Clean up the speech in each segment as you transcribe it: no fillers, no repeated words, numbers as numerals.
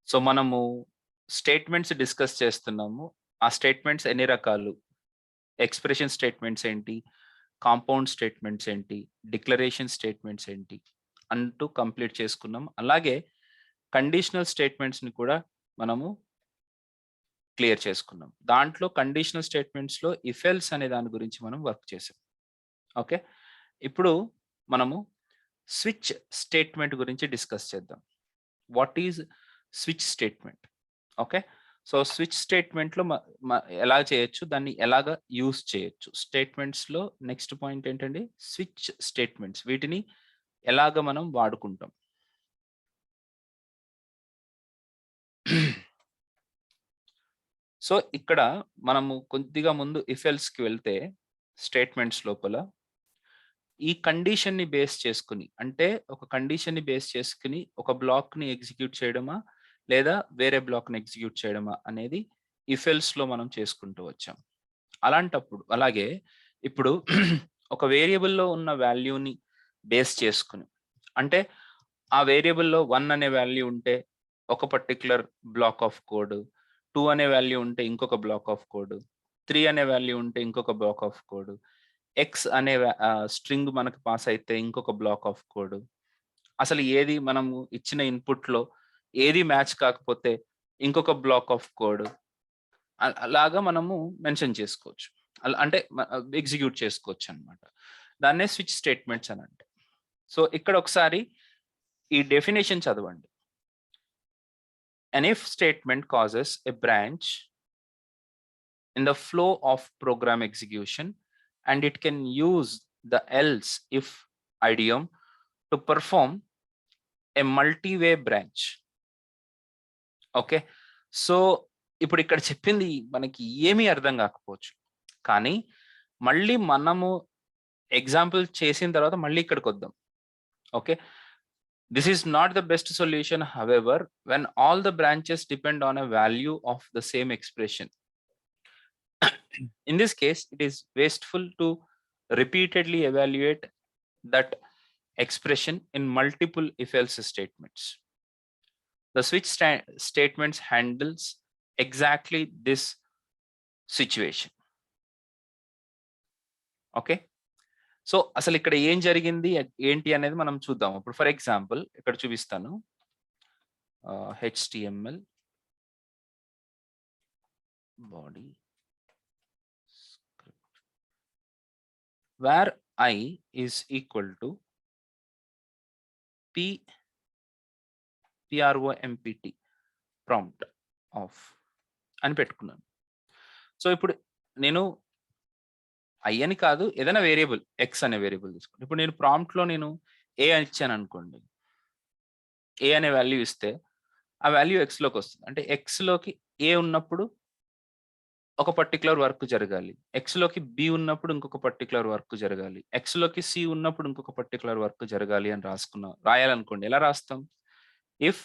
So, మనము statements discuss చేస్తున్నాము. ఆ స్టేట్మెంట్స్ ఎన్ని రకాలు? ఎక్స్‌ప్రెషన్ స్టేట్మెంట్స్ ఏంటి? కాంపౌండ్ స్టేట్మెంట్స్ ఏంటి? డిక్లరేషన్ స్టేట్మెంట్స్ ఏంటి? అంటూ కంప్లీట్ చేసుకున్నాం. అలాగే కండిషనల్ స్టేట్మెంట్స్‌ని కూడా మనము క్లియర్ చేసుకున్నాం. దాంట్లో కండిషనల్ స్టేట్మెంట్స్‌లో ఇఫ్ ఎల్స్ అనే దాని గురించి మనం వర్క్ చేసాం. ఓకే. ఇప్పుడు మనము స్విచ్ స్టేట్మెంట్ గురించి డిస్కస్ చేద్దాం. What is switch statement? Okay. So, switch స్టేట్మెంట్‌లో మ మ ఎలా చేయొచ్చు? దాన్ని ఎలాగా యూజ్ చేయొచ్చు? స్టేట్మెంట్స్‌లో నెక్స్ట్ పాయింట్ ఏంటండి? Switch statements. వీటిని ఎలాగ మనం వాడుకుంటాం? సో, ఇక్కడ మనము కొద్దిగా ముందు ఇఫ్ ఎల్స్‌కి వెళ్తే స్టేట్మెంట్స్ లోపల ఈ కండిషన్‌ని బేస్ చేసుకొని, అంటే ఒక కండిషన్‌ని బేస్ చేసుకొని ఒక బ్లాక్‌ని ఎగ్జిక్యూట్ చేయడమా? లేదా వేరే బ్లాక్‌ని ఎగ్జిక్యూట్ చేయడమా? అనేది ఇఫ్ ఎల్స్‌లో మనం చేసుకుంటూ వచ్చాం. అలాంటప్పుడు అలాగే ఇప్పుడు ఒక వేరియబుల్‌లో ఉన్న వాల్యూని బేస్ చేసుకొని, అంటే ఆ వేరియబుల్‌లో 1 అనే వాల్యూ ఉంటే ఒక పర్టిక్యులర్ బ్లాక్ ఆఫ్ కోడ్, 2 అనే వాల్యూ ఉంటే ఇంకొక బ్లాక్ ఆఫ్ కోడ్, 3 అనే వాల్యూ ఉంటే ఇంకొక బ్లాక్ ఆఫ్ కోడ్, ఎక్స్ అనే స్ట్రింగ్ మనకు పాస్ అయితే ఇంకొక బ్లాక్ ఆఫ్ కోడ్. అసలు ఏది మనము ఇచ్చిన ఇన్‌పుట్‌లో ఏది మ్యాచ్ కాకపోతే ఇంకొక బ్లాక్ ఆఫ్ కోడ్. అలాగా మనము మెన్షన్ చేసుకోవచ్చు. అంటే ఎగ్జిక్యూట్ చేసుకోవచ్చనమాట. దాన్నే స్విచ్ స్టేట్మెంట్స్ అనంటాం. సో, ఇక్కడ ఒకసారి ఈ డెఫినిషన్ చదవండి. An if statement causes a branch in the flow of program execution, and it can use the else if idiom to perform a multi-way branch. Okay. So, ఇప్పుడు ఇక్కడ చెప్పింది మనకి ఏమీ అర్థం కాకపోవచ్చు. కానీ మళ్ళీ మనము ఎగ్జాంపుల్ చేసిన తర్వాత మళ్ళీ ఇక్కడికొద్దాం. Okay. This is not the best solution, however, when all the branches depend on a value of the same expression. In this case, it is wasteful to repeatedly evaluate that expression in multiple if-else statements. The switch statements handles exactly this situation. Okay. So, అసలిక్కడ ఏం జరిగింది? ఏంటి అనేది మనం చూద్దాం. ఇప్పుడు for example ఇక్కడ చూపిస్తాను. HTML body script where I is equal to PROMPT prompt of అని పెట్టుకున్నాను. సో, ఇప్పుడు నేను ఐ అని కాదు, ఏదైనా వేరియబుల్ ఎక్స్ అనే వేరియబుల్ తీసుకోండి. ఇప్పుడు నేను ప్రాంప్ట్‌లో నేను ఏ అని ఇచ్చాననుకోండి. ఏ అనే వాల్యూ ఇస్తే ఆ వాల్యూ ఎక్స్‌లోకొస్తుంది. అంటే ఎక్స్‌లోకి ఏ ఉన్నప్పుడు ఒక పర్టిక్యులర్ వర్క్ జరగాలి. ఎక్స్‌లోకి బి ఉన్నప్పుడు ఇంకొక పర్టిక్యులర్ వర్క్ జరగాలి. ఎక్స్‌లోకి సి ఉన్నప్పుడు ఇంకొక పర్టిక్యులర్ వర్క్ జరగాలి అని రాయాలనుకోండి. ఎలా రాస్తాం? If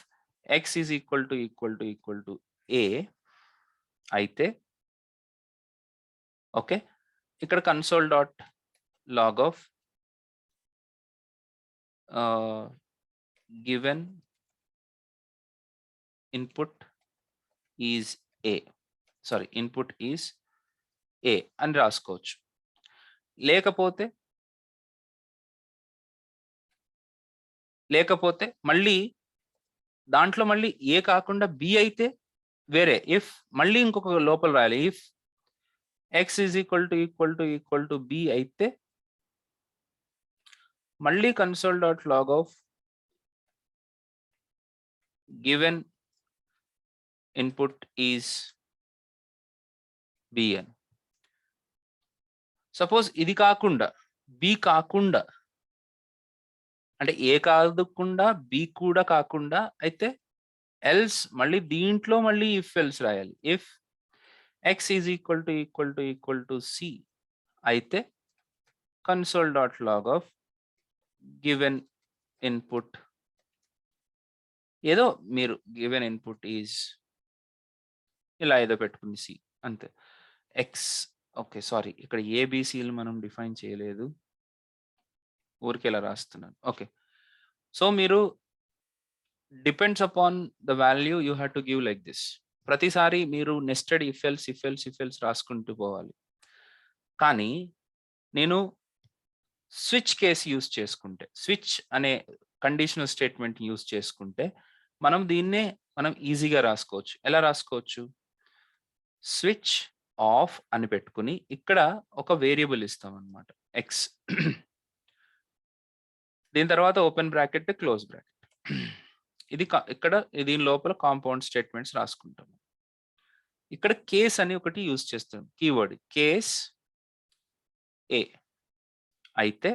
X is equal to a అయితే ఓకే. ఇక్కడ console dot log of given input is a. Sorry, input is a అని రాసుకోవచ్చు. లేకపోతే మళ్ళీ దాంట్లో మళ్ళీ ఏ కాకుండా బి అయితే వేరే ఇఫ్ మళ్ళీ ఇంకొక లోపల రాయాలి. If X is equal to B అయితే మళ్ళీ console dot log of given input is B అని. సపోజ్ ఇది కాకుండా బి కాకుండా అంటే ఏ కాకుండా బి కూడా కాకుండా అయితే ఎల్స్ మళ్ళీ దీంట్లో మళ్ళీ ఇఫ్ ఎల్స్ రాయాలి. If X is equal to c అయితే console dot log of given input ఏదో మీరు గివెన్ ఇన్పుట్ ఈజ్ ఇలా ఏదో పెట్టుకుంది సి అంతే. X okay. సారీ, ఇక్కడ ఏబీసీలు మనం డిఫైన్ చేయలేదు. ఊరికే ఇలా రాస్తున్నాను. ఓకే. సో, మీరు depends upon the value you have to give like this. ప్రతిసారి మీరు నెస్టెడ్ ఇఫ్ ఎల్స్ రాసుకుంటూ పోవాలి. కానీ నేను స్విచ్ కేస్ యూజ్ చేసుకుంటే, స్విచ్ అనే కండిషనల్ స్టేట్మెంట్ యూజ్ చేసుకుంటే మనం ఈజీగా రాసుకోవచ్చు. ఎలా రాసుకోవచ్చు? స్విచ్ ఆఫ్ అని పెట్టుకుని ఇక్కడ ఒక వేరియబుల్ ఇస్తాం అన్నమాట, ఎక్స్. దీని తర్వాత ఓపెన్ బ్రాకెట్, క్లోజ్ బ్రాకెట్. ఇది ఇక్కడ దీని లోపల కాంపౌండ్ స్టేట్మెంట్స్ రాసుకుంటాం. ఇక్కడ కేస్ అని ఒకటి యూజ్ చేస్తాం, కీవర్డ్ కేస్ ఏ. అయితే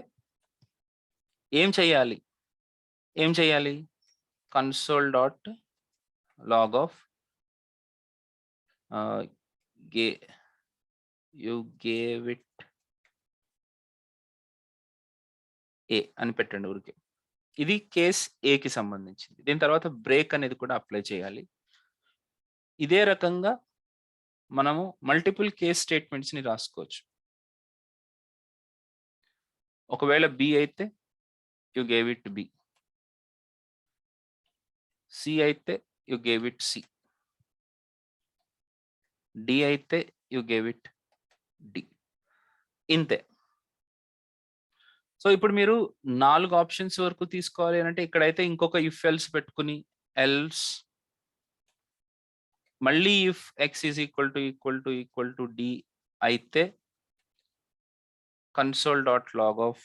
ఏం చేయాలి? Console dot log of you gave it a అని పెట్టండి ఊరికే. ఇది కేస్ ఏకి సంబంధించింది. దీని తర్వాత బ్రేక్ అనేది కూడా అప్లై చేయాలి. ఇదే రకంగా మనము మల్టిపుల్ కేస్ స్టేట్మెంట్స్ ని రాసుకోవచ్చు. ఒకవేళ బి అయితే you gave it B, C అయితే you gave it C, D అయితే యు గేవ్ ఇట్ డి. ఇంతే. సో ఇప్పుడు మీరు 4 ఆప్షన్స్ వరకు తీసుకోవాలి అంటే ఇక్కడైతే ఇంకొక ఇఫ్ ఎల్స్ పెట్టుకుని, ఎల్స్ మళ్ళీ if X is equal to D అయితే కన్సోల్ డాట్ లాగ్ ఆఫ్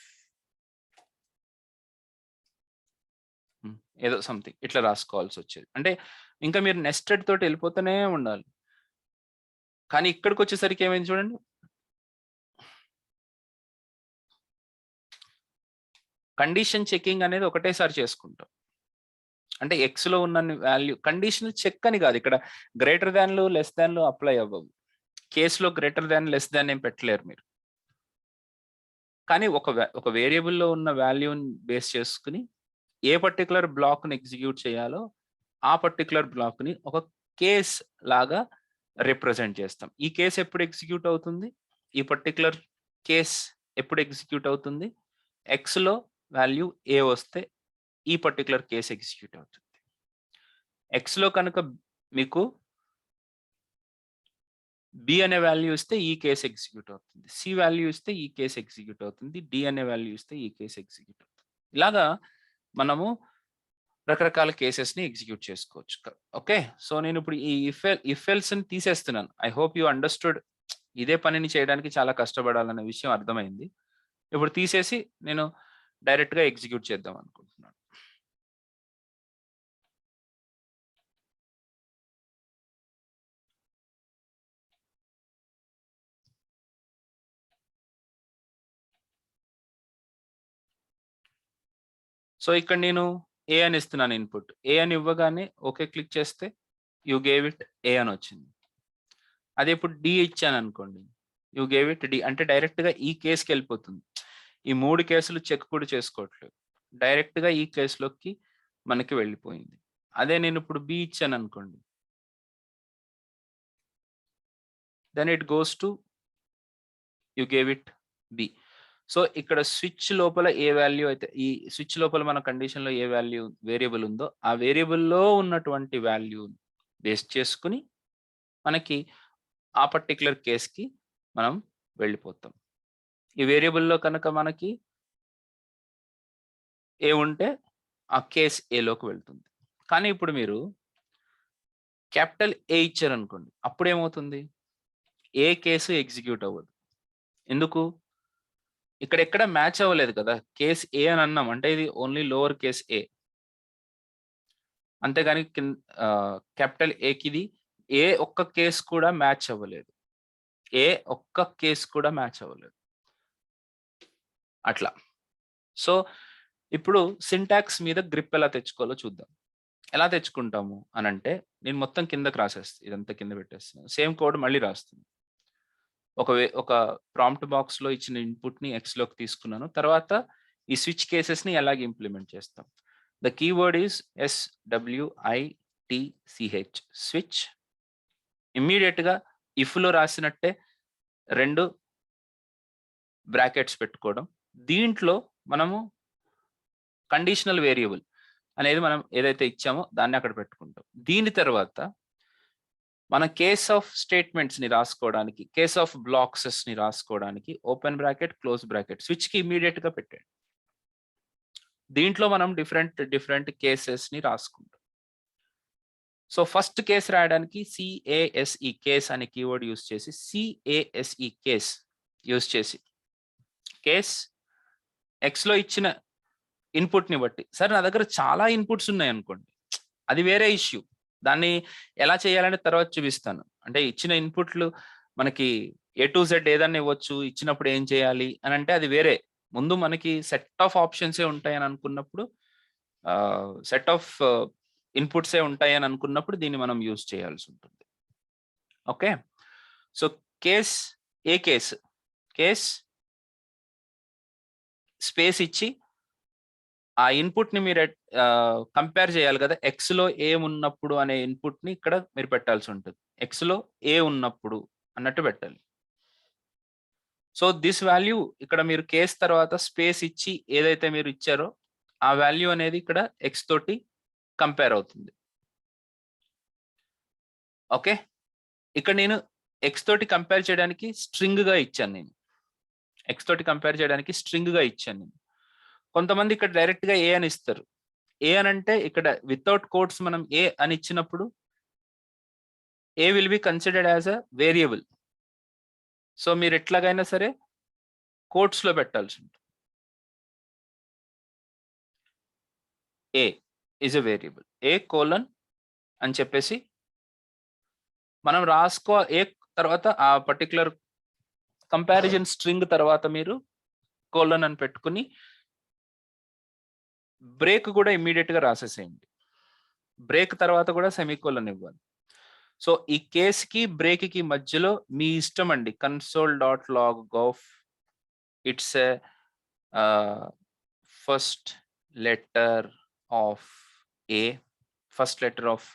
ఏదో సంథింగ్ ఇట్లా రాసుకోవాల్సి వచ్చేది. అంటే ఇంకా మీరు నెస్టెడ్ తోటి వెళ్ళిపోతూనే ఉండాలి. కానీ ఇక్కడికి వచ్చేసరికి ఏమైంది చూడండి, కండిషన్ చెకింగ్ అనేది ఒకటేసారి చేసుకుంటాం. అంటే ఎక్స్ లో ఉన్న వాల్యూ కండిషనల్ చెక్ అని కాదు, ఇక్కడ గ్రేటర్ దాన్లు లెస్ దాన్లు అప్లై అవ్వవు. కేసులో గ్రేటర్ దాన్ లెస్ దాన్ ఏం పెట్టలేరు మీరు. కానీ ఒక వేరియబుల్లో ఉన్న వాల్యూని బేస్ చేసుకుని ఏ పర్టికులర్ బ్లాక్ని ఎగ్జిక్యూట్ చేయాలో ఆ పర్టికులర్ బ్లాక్ని ఒక కేస్ లాగా రిప్రజెంట్ చేస్తాం. ఈ కేస్ ఎప్పుడు ఎగ్జిక్యూట్ అవుతుంది? ఈ పర్టికులర్ కేస్ ఎప్పుడు ఎగ్జిక్యూట్ అవుతుంది? ఎక్స్లో వాల్యూ ఏ వస్తే ఈ పర్టికులర్ కేస్ ఎగ్జిక్యూట్ అవుతుంది. ఎక్స్లో కనుక మీకు బి అనే వాల్యూ ఇస్తే ఈ కేస్ ఎగ్జిక్యూట్ అవుతుంది, సి వాల్యూ ఇస్తే ఈ కేస్ ఎగ్జిక్యూట్ అవుతుంది, డి అనే వాల్యూ ఇస్తే ఈ కేస్ ఎగ్జిక్యూట్ అవుతుంది. ఇలాగా మనము రకరకాల కేసెస్ని ఎగ్జిక్యూట్ చేసుకోవచ్చు. ఓకే, సో నేను ఇప్పుడు ఈ ఇఫ్ ఎల్స్ని తీసేస్తున్నాను. I hope you understood. ఇదే పనిని చేయడానికి చాలా కష్టపడాలనే విషయం అర్థమైంది. ఇప్పుడు తీసేసి నేను డైరెక్ట్గా ఎగ్జిక్యూట్ చేద్దాం అనుకుంటున్నాను. సో ఇక్కడ నేను ఏ అని ఇస్తున్నాను ఇన్పుట్. ఏ అని ఇవ్వగానే ఓకే క్లిక్ చేస్తే యూ గేవ్ ఇట్ ఏ అని వచ్చింది. అదే ఇప్పుడు డి ఇచ్చాను అనుకోండి, యూ గేవ్ ఇట్ డి అంటే డైరెక్ట్గా ఈ కేసుకి వెళ్ళిపోతుంది. ఈ 3 కేసులు చెక్ కూడా చేసుకోవట్లేదు, డైరెక్ట్గా ఈ కేసులోకి మనకి వెళ్ళిపోయింది. అదే నేను ఇప్పుడు బి ఇచ్చాను అనుకోండి, then it goes to you gave it B. So ఇక్కడ స్విచ్ లోపల ఏ వాల్యూ అయితే, ఈ స్విచ్ లోపల మన కండిషన్లో ఏ వాల్యూ వేరియబుల్ ఉందో ఆ వేరియబుల్లో ఉన్నటువంటి వాల్యూ బేస్ చేసుకుని మనకి ఆ పర్టికులర్ కేస్కి మనం వెళ్ళిపోతాం. ఈ వేరియబుల్లో కనుక మనకి ఏ ఉంటే ఆ కేస్ ఏలోకి వెళ్తుంది. కానీ ఇప్పుడు మీరు క్యాపిటల్ ఏ ఇచ్చారనుకోండి, అప్పుడు ఏమవుతుంది? ఏ కేసు ఎగ్జిక్యూట్ అవ్వదు. ఎందుకు? ఇక్కడ ఎక్కడ మ్యాచ్ అవ్వలేదు కదా. కేస్ ఏ అని అన్నాం అంటే ఇది ఓన్లీ లోవర్ కేస్ ఏ, అంతేగాని క్యాపిటల్ ఏకి ఇది ఏ ఒక్క కేసు కూడా మ్యాచ్ అవ్వలేదు. ఏ ఒక్క కేసు కూడా మ్యాచ్ అవ్వలేదు అట్లా. సో ఇప్పుడు సింటాక్స్ మీద గ్రిప్ ఎలా తెచ్చుకోవాలో చూద్దాం. ఎలా తెచ్చుకుంటాము అని అంటే, నేను మొత్తం కిందకి రాసేస్తాను, ఇదంతా కింద పెట్టేస్తాను. సేమ్ కోడ్ మళ్ళీ రాస్తుంది. ఒక ప్రాంప్ట్ బాక్స్ లో ఇచ్చిన ఇన్పుట్ ని ఎక్స్ లోకి తీసుకున్నాను. తర్వాత ఈ స్విచ్ కేసెస్ ని ఎలాగ ఇంప్లిమెంట్ చేస్తాం. The keyword is SWITCH, switch. Immediate గా ఇఫ్ లో రాసినట్టే 2 బ్రాకెట్స్ పెట్టుకోవడం. దీంట్లో మనము కండిషనల్ వేరియబుల్ అనేది మనం ఏదైతే ఇచ్చామో దాన్ని అక్కడ పెట్టుకుంటాం. దీని తర్వాత మన కేస్ ఆఫ్ స్టేట్మెంట్స్‌ని రాసుకోవడానికి, కేస్ ఆఫ్ బ్లాక్సెస్‌ని రాసుకోవడానికి ఓపెన్ బ్రాకెట్, క్లోజ్ బ్రాకెట్ స్విచ్‌కి ఇమ్మీడియేట్‌గా పెట్టండి. దీంట్లో మనం డిఫరెంట్ కేసెస్‌ని రాసుకుంటాం. సో, ఫస్ట్ కేస్ రాయడానికి CASE కేస్ అనే కీవర్డ్ యూజ్ చేసి CASE కేస్ యూజ్ చేసి కేస్ Xలో ఇచ్చిన ఇన్‌పుట్‌ని బట్టి, సార్ నా దగ్గర చాలా ఇన్‌పుట్స్ ఉన్నాయనుకోండి, అది వేరే ఇష్యూ. దాన్ని ఎలా చేయాలని తర్వాత చూపిస్తాను. అంటే ఇచ్చిన ఇన్‌పుట్‌లు మనకి ఏ టు జెడ్ ఏదన్నా ఇవ్వచ్చు. ఇచ్చినప్పుడు ఏం చేయాలి అనంటే అది వేరే. ముందు మనకి సెట్ ఆఫ్ ఆప్షన్సే ఉంటాయని అనుకున్నప్పుడు సెట్ ఆఫ్ ఇన్‌పుట్సే ఉంటాయని అనుకున్నప్పుడు దీన్ని మనం యూజ్ చేయాల్సుంటుంది. ఓకే. సో, కేస్ ఏ కేస్, కేస్ స్పేస్ ఇచ్చి ఆ ఇన్‌పుట్‌ని మీరు కంపేర్ చేయాలి కదా! ఎక్స్‌లో ఏమున్నప్పుడు అనే ఇన్‌పుట్‌ని ఇక్కడ మీరు పెట్టాల్సుంటది. ఎక్స్‌లో ఏ ఉన్నప్పుడు అన్నట్టు పెట్టాలి. సో, థిస్ వాల్యూ ఇక్కడ మీరు కేస్ తర్వాత స్పేస్ ఇచ్చి ఏదైతే మీరు ఇచ్చారో, ఆ వాల్యూ అనేది ఇక్కడ ఎక్స్ తోటి కంపేర్ అవుతుంది. ఓకే. ఇక్కడ నేను ఎక్స్ తోటి కంపేర్ చేయడానికి స్ట్రింగ్‌గా ఇచ్చాను నేను. ఎక్స్ తోటి కంపేర్ చేయడానికి స్ట్రింగ్‌గా ఇచ్చాను నేను. కొంతమంది ఇక్కడ డైరెక్ట్‌గా ఏ అని ఇస్తారు. ఏ అనంటే ఇక్కడ వితౌట్ కోట్స్ మనం ఏ అని ఇచ్చినప్పుడు a will be considered as a variable. So, మీరు ఎట్లాగైనా సరే కోట్స్‌లో పెట్టాల్సుంటుంది. A is a variable. A colon అని చెప్పేసి మనం ఏ తర్వాత ఆ పర్టిక్యులర్ కంపారిజన్ స్ట్రింగ్ తర్వాత మీరు కోలన్ అని పెట్టుకొని బ్రేక్ కూడా ఇమ్మీడియేట్‌గా రాసేసేయండి. బ్రేక్ తర్వాత కూడా సెమీకోలన్ ఇవ్వాలి. సో, ఈ కేస్‌కి, బ్రేక్‌కి మధ్యలో మీ ఇష్టం అండి. console.log of it's a first letter of a, first letter of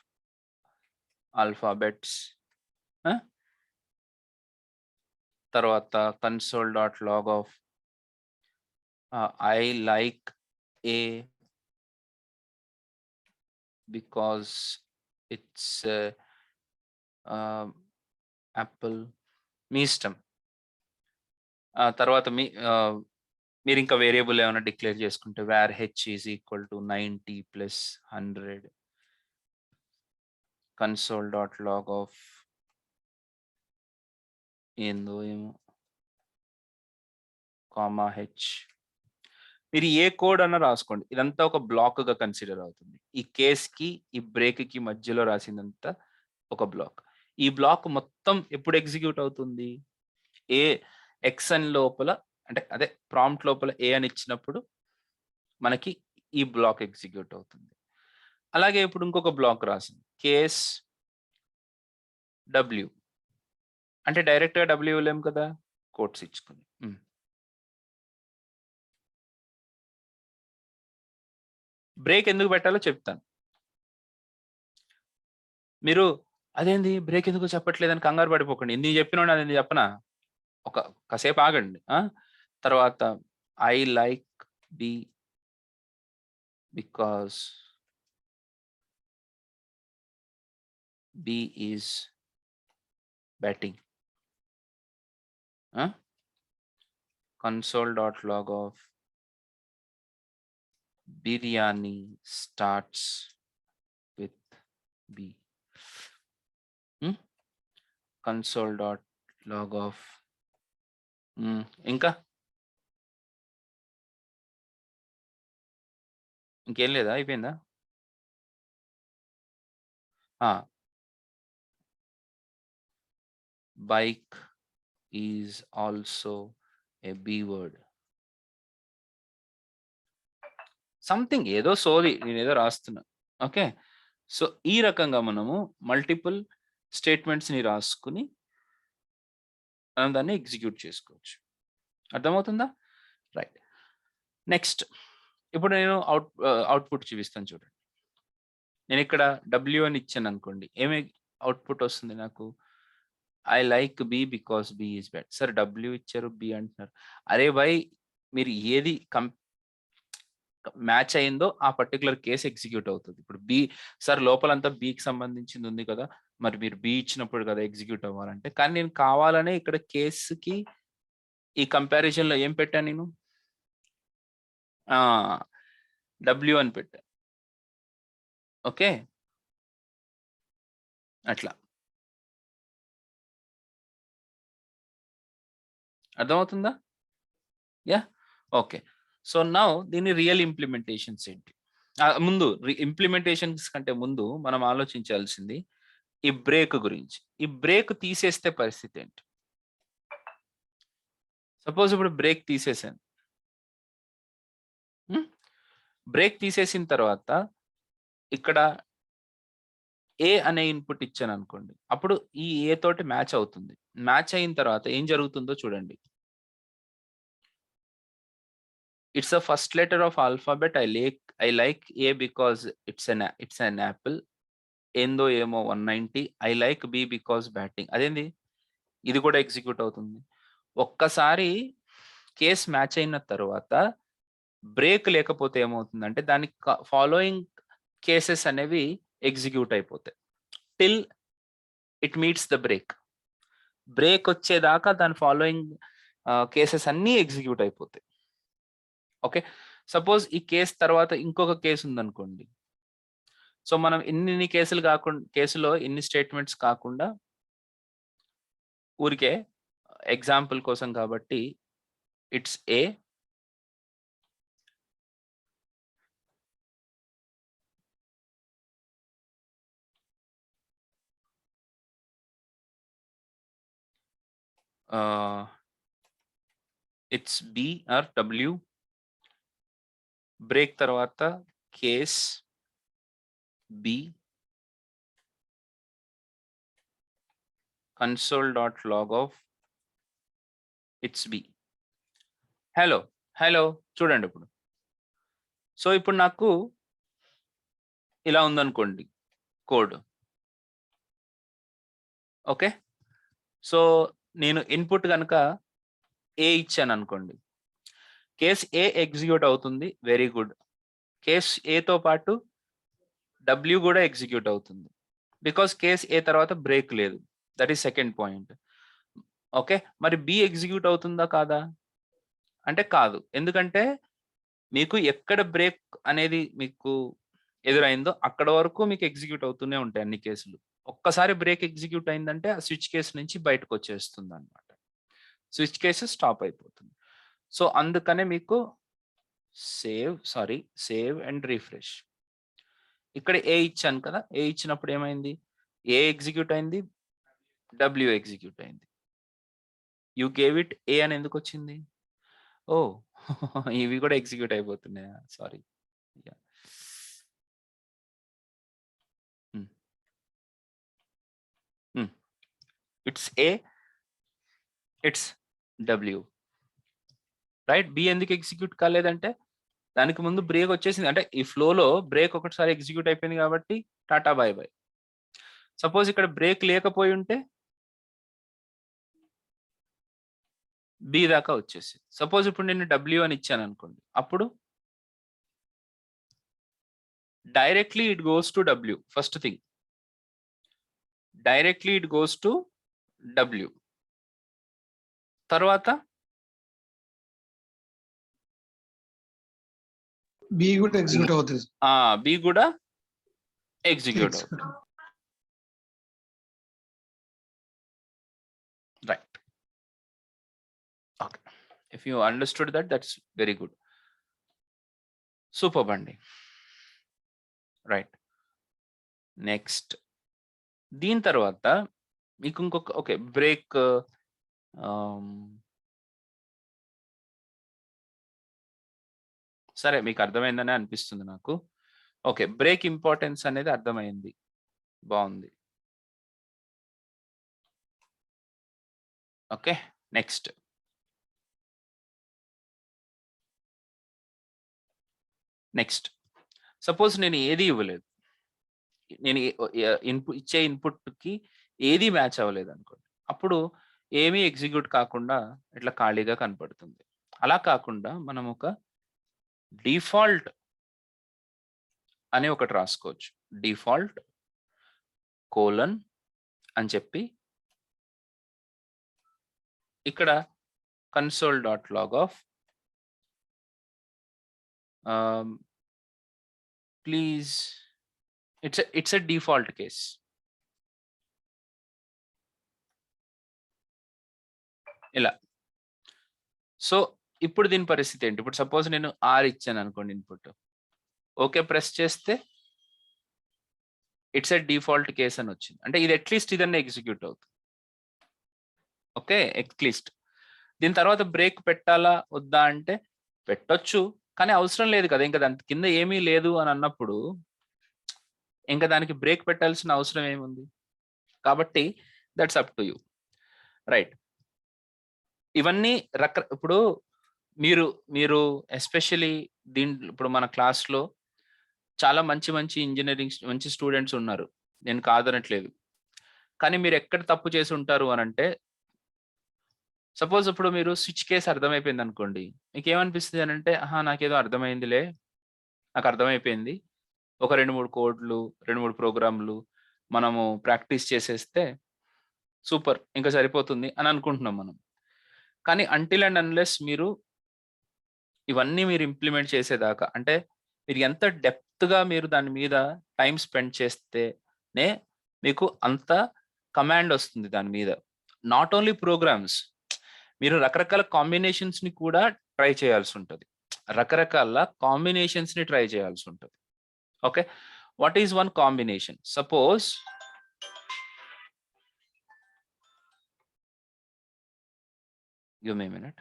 alphabets. తర్వాత console.log of I like A because it's apple. మీ ఇష్టం. తర్వాత మీరింకా వేరియబుల్ ఏమైనా డిక్లేర్ చేసుకుంటే where h is equal to 90 plus 100 console.log of ఏందో ఏమో కామా హెచ్. మీరు ఏ కోడ్ అన్నా రాసుకోండి. ఇదంతా ఒక బ్లాక్‌గా కన్సిడర్ అవుతుంది. ఈ కేస్‌కి, ఈ బ్రేక్‌కి మధ్యలో రాసిందంతా ఒక బ్లాక్. ఈ బ్లాక్ మొత్తం ఎప్పుడు ఎగ్జిక్యూట్ అవుతుంది? ఏ ఎక్స్ఎన్ లోపల, అంటే అదే ప్రాంప్ట్ లోపల ఏ అని ఇచ్చినప్పుడు మనకి ఈ బ్లాక్ ఎగ్జిక్యూట్ అవుతుంది. అలాగే ఇప్పుడు ఇంకొక బ్లాక్ రాసింది. కేస్ డబ్ల్యూ అంటే డైరెక్ట్‌గా డబ్ల్యూ ఇవ్వలేము కదా! కోట్స్ ఇచ్చుకొని. బ్రేక్ ఎందుకు పెట్టాలో చెప్తాను. మీరు అదేంది బ్రేక్ ఎందుకో చెప్పట్లేదని కంగారు పడిపోకండి. నేను చెప్పినోడిని అది నేను చెప్పనా? కాసేపు ఆగండి. తర్వాత I like B because B is batting. console.log of biryani starts with B. console.log of ఇంకా ఇంకేం లేదా? అయిపోయిందా? Bike is also a B word. Something ఏదో సోది నేనేదో రాస్తున్నా. ఓకే. సో, ఈ రకంగా మనము మల్టిపుల్ స్టేట్మెంట్స్‌ని రాసుకొని మనం దాన్ని ఎగ్జిక్యూట్ చేసుకోవచ్చు. అర్థమవుతుందా? రైట్. నెక్స్ట్ ఇప్పుడు నేను అవుట్‌పుట్ చూపిస్తాను చూడండి. నేనిక్కడ డబ్ల్యూ అని ఇచ్చాననుకోండి. ఏమి అవుట్‌పుట్ వస్తుంది నాకు? I like B because B is bad. సరే డబ్ల్యూ ఇచ్చారు, బి అంటున్నారు. అరే భాయ్! మీరు ఏది మ్యాచ్ అయిందో ఆ పర్టికులర్ కేస్ ఎగ్జిక్యూట్ అవుతుంది. ఇప్పుడు బి సార్ లోపలంతా బికి సంబంధించింది ఉంది కదా! మరి మీరు బి ఇచ్చినప్పుడు కదా ఎగ్జిక్యూట్ అవ్వాలంటే. కానీ నేను కావాలనే ఇక్కడ కేస్‌కి ఈ కంపారిజన్‌లో ఏం పెట్టాను నేను? డబ్ల్యూ అని పెట్టా. ఓకే. అట్లా. అర్థమవుతుందా? యాహ్! ఓకే. సో, నౌ దీని రియల్ ఇంప్లిమెంటేషన్స్ ఏంటి? ముందు ఇంప్లిమెంటేషన్స్ కంటే ముందు మనం ఆలోచించాల్సింది ఈ బ్రేక్ గురించి. ఈ బ్రేక్ తీసేస్తే పరిస్థితి ఏంటి? సపోజ్ ఇప్పుడు బ్రేక్ తీసేసాను. హ్మ్. బ్రేక్ తీసేసిన తర్వాత ఇక్కడ ఏ అనే ఇన్పుట్ ఇచ్చాననుకోండి. అప్పుడు ఈ ఏ తోటి మ్యాచ్ అవుతుంది. మ్యాచ్ అయిన తర్వాత ఏం జరుగుతుందో చూడండి. It's the first letter of alphabet I like A because it's an apple. ఏందో ఏమో 190 I like B because batting. అదేంది? ఇది కూడా ఎగ్జిక్యూట్ అవుతుంది. ఒక్కసారి కేస్ మ్యాచ్ అయిన తరువాత బ్రేక్ లేకపోతే ఏమవుతుందంటే దానికి ఫాలోయింగ్ కేసెస్ అనేవి ఎగ్జిక్యూట్ అయిపోతాయి. Till it meets the break. Break వచ్చేదాకా దాని ఫాలోయింగ్ కేసెస్ అన్నీ ఎగ్జిక్యూట్ అయిపోతాయి. ఓకే. సపోజ్ ఈ కేస్ తర్వాత ఇంకొక కేస్ ఉందనుకోండి. సో, మనం ఇన్నిన్ని కేసులో ఇన్ని స్టేట్మెంట్స్ కాకుండా ఊరికే ఎగ్జాంపుల్ కోసం కాబట్టి it's A it's b or డబ్ల్యూ. బ్రేక్ తర్వాత case b console.log of it's b. Hello చూడండి ఇప్పుడు. సో, ఇప్పుడు నాకు ఇలా ఉందనుకోండి కోడ్. ఓకే. సో, నేను ఇన్పుట్ గనక ఏ ఇచ్చాననుకోండి. కేస్ ఏ ఎగ్జిక్యూట్ అవుతుంది. Very good. కేస్ ఏతో పాటు డబ్ల్యూ గూడా ఎగ్జిక్యూట్ అవుతుంది. బికాజ్ కేస్ ఏ తర్వాత బ్రేక్ లేదు. That is second point. Okay. మరి బి ఎగ్జిక్యూట్ అవుతుందా కాదా? అంటే కాదు. ఎందుకంటే మీకు ఎక్కడ బ్రేక్ అనేది మీకు ఎదురైందో అక్కడ వరకు మీకు ఎగ్జిక్యూట్ అవుతూనే ఉంటాయి అన్ని కేసులు. ఒక్కసారి బ్రేక్ ఎగ్జిక్యూట్ అయిందంటే ఆ స్విచ్ కేస్ నుంచి బయటకొచ్చేస్తుందన్నమాట. స్విచ్ కేస్ స్టాప్ అయిపోతుంది. సో, అందుకనే మీకు సేవ్ అండ్ రిఫ్రెష్. ఇక్కడ ఏ ఇచ్చాను కదా! ఏ ఇచ్చినప్పుడు ఏమైంది? ఏ ఎగ్జిక్యూట్ అయింది. డబ్ల్యూ ఎగ్జిక్యూట్ అయింది. యూ గేవ్ ఇట్ ఏ అని ఎందుకొచ్చింది? ఓహ్! ఇవి కూడా execute అయిపోతున్నాయా? Sorry. Yeah! Hmm. Hmm. It's A, it's W. Right? B ఎందుకు ఎగ్జిక్యూట్ కాలేదంటే దానికి ముందు బ్రేక్ వచ్చేసింది. అంటే ఈ ఫ్లోలో బ్రేక్ ఒకటిసారి ఎగ్జిక్యూట్ అయిపోయింది కాబట్టి టాటా బై బై. సపోజ్ ఇక్కడ బ్రేక్ లేకపోయుంటే బి దాకా వచ్చేసింది. సపోజ్ ఇప్పుడు నేను డబ్ల్యూ అని ఇచ్చాననుకోండి. అప్పుడు directly it goes to W first thing. Directly it goes to W. తర్వాత బి కూడా ఎగ్జిక్యూట్ అవుతుంది. బి కూడా ఎగ్జిక్యూట్ అవుతుంది. Right. Okay. If you understood that's very good. Superb అండి. రైట్. నెక్స్ట్ దీని తర్వాత మీకు ఇంకొక ఓకే. బ్రేక్ సరే మీకు అర్థమైందనే అనిపిస్తుంది నాకు. ఓకే. బ్రేక్ ఇంపార్టెన్స్ అనేది అర్థమైంది. బావుంది. ఓకే. నెక్స్ట్. సపోజ్ నేను ఏది ఇవ్వలేదు. నేను ఇచ్చే ఇన్పుట్‌కి ఏది మ్యాచ్ అవ్వలేదనుకోండి. అప్పుడు ఏమీ ఎగ్జిక్యూట్ కాకుండా ఇట్లా ఖాళీగా కనపడుతుంది. అలా కాకుండా మనం ఒక డిఫాల్ట్ అని ఒకటి రాసుకోవచ్చు. డిఫాల్ట్ కోలన్ అని చెప్పి ఇక్కడ console.log please, it's a default case. ఇలా. సో ఇప్పుడు దీని పరిస్థితి ఏంటి? ఇప్పుడు సపోజ్ నేను ఆర్ ఇచ్చాను అనుకోండి ఇన్పుట్. ఓకే ప్రెస్ చేస్తే ఇట్స్ ఎ డిఫాల్ట్ కేస్ అని వచ్చింది. అంటే ఇది అట్లీస్ట్ ఇదన్నా ఎగ్జిక్యూట్ అవుతుంది. Okay, at least. దీని తర్వాత బ్రేక్ పెట్టాలా వద్దా అంటే పెట్టొచ్చు, కానీ అవసరం లేదు కదా. ఇంకా దాని కింద ఏమీ లేదు అని అన్నప్పుడు ఇంకా దానికి బ్రేక్ పెట్టాల్సిన అవసరం ఏముంది? కాబట్టి that's up to you, right. ఇవన్నీ ఇప్పుడు మీరు ఎస్పెషలీ దీంట్లో ఇప్పుడు మన క్లాస్లో చాలా మంచి ఇంజనీరింగ్ మంచి స్టూడెంట్స్ ఉన్నారు, నేను కాదనట్లేదు. కానీ మీరు ఎక్కడ తప్పు చేసి ఉంటారు అని అంటే, సపోజ్ ఇప్పుడు మీరు స్విచ్ కేసు అర్థమైపోయింది అనుకోండి, మీకు ఏమనిపిస్తుంది అని అంటే, నాకేదో అర్థమైందిలే, నాకు అర్థమైపోయింది, ఒక 2-3 కోడ్లు 2-3 ప్రోగ్రాంలు మనము ప్రాక్టీస్ చేసేస్తే సూపర్, ఇంకా సరిపోతుంది అని అనుకుంటున్నాం మనం. కానీ అంటిల్ అండ్ అన్లెస్ మీరు ఇవన్నీ మీరు ఇంప్లిమెంట్ చేసేదాకా, అంటే మీరు ఎంత డెప్త్గా మీరు దాని మీద టైం స్పెండ్ చేస్తేనే మీకు అంత కమాండ్ వస్తుంది దాని మీద. నాట్ ఓన్లీ ప్రోగ్రామ్స్, మీరు రకరకాల కాంబినేషన్స్ని కూడా ట్రై చేయాల్సి ఉంటుంది. రకరకాల కాంబినేషన్స్ని ట్రై చేయాల్సి ఉంటుంది. Okay, what is one combination? Suppose give me a minute.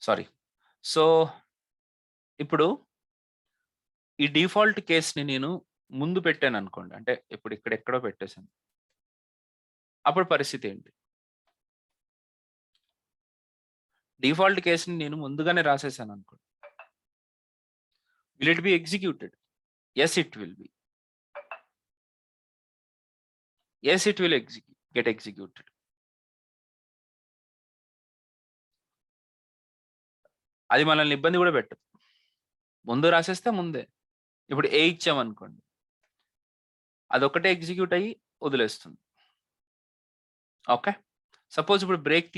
Sorry. So ఇప్పుడు ఈ డిఫాల్ట్ కేస్ని నేను ముందు పెట్టాను అనుకోండి, అంటే ఇప్పుడు ఎక్కడో పెట్టేశాను, అప్పుడు పరిస్థితి ఏంటి? డిఫాల్ట్ కేస్ని నేను ముందుగానే రాసేసాను అనుకోండి, will it be executed? Yes it will be. Yes it will get executed. అది మనల్ని ఇబ్బంది కూడా పెట్టదు, ముందు రాసేస్తే ముందే. ఇప్పుడు ఏ ఇచ్చామనుకోండి, అదొకటే ఎగ్జిక్యూట్ అయ్యి వదిలేస్తుంది. ఓకే, సపోజ్ ఇప్పుడు బ్రేక్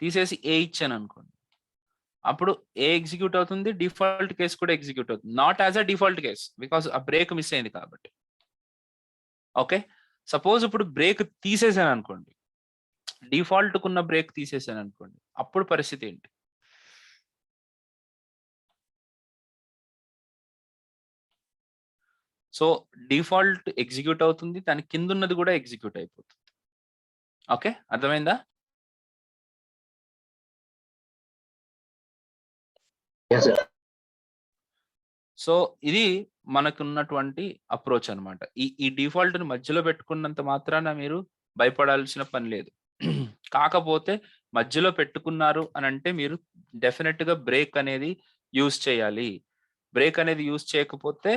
తీసేసి ఏ ఇచ్చాను అనుకోండి, అప్పుడు ఏ ఎగ్జిక్యూట్ అవుతుంది, డిఫాల్ట్ కేస్ కూడా ఎగ్జిక్యూట్ అవుతుంది. Not as a default case, because ఆ బ్రేక్ మిస్ అయింది కాబట్టి. ఓకే, సపోజ్ ఇప్పుడు బ్రేక్ తీసేసాను అనుకోండి, డిఫాల్ట్ కున్న బ్రేక్ తీసేసాను అనుకోండి, అప్పుడు పరిస్థితి ఏంటి? సో డిఫాల్ట్ ఎగ్జిక్యూట్ అవుతుంది, దాని కింద ఉన్నది కూడా ఎగ్జిక్యూట్ అయిపోతుంది. ఓకే, అర్థమైందా? సో ఇది మనకున్నటువంటి అప్రోచ్ అనమాట. ఈ డిఫాల్ట్ని మధ్యలో పెట్టుకున్నంత మాత్రాన మీరు భయపడాల్సిన పని లేదు. కాకపోతే మధ్యలో పెట్టుకున్నారు అని అంటే మీరు డెఫినెట్గా బ్రేక్ అనేది యూజ్ చేయాలి. బ్రేక్ అనేది యూజ్ చేయకపోతే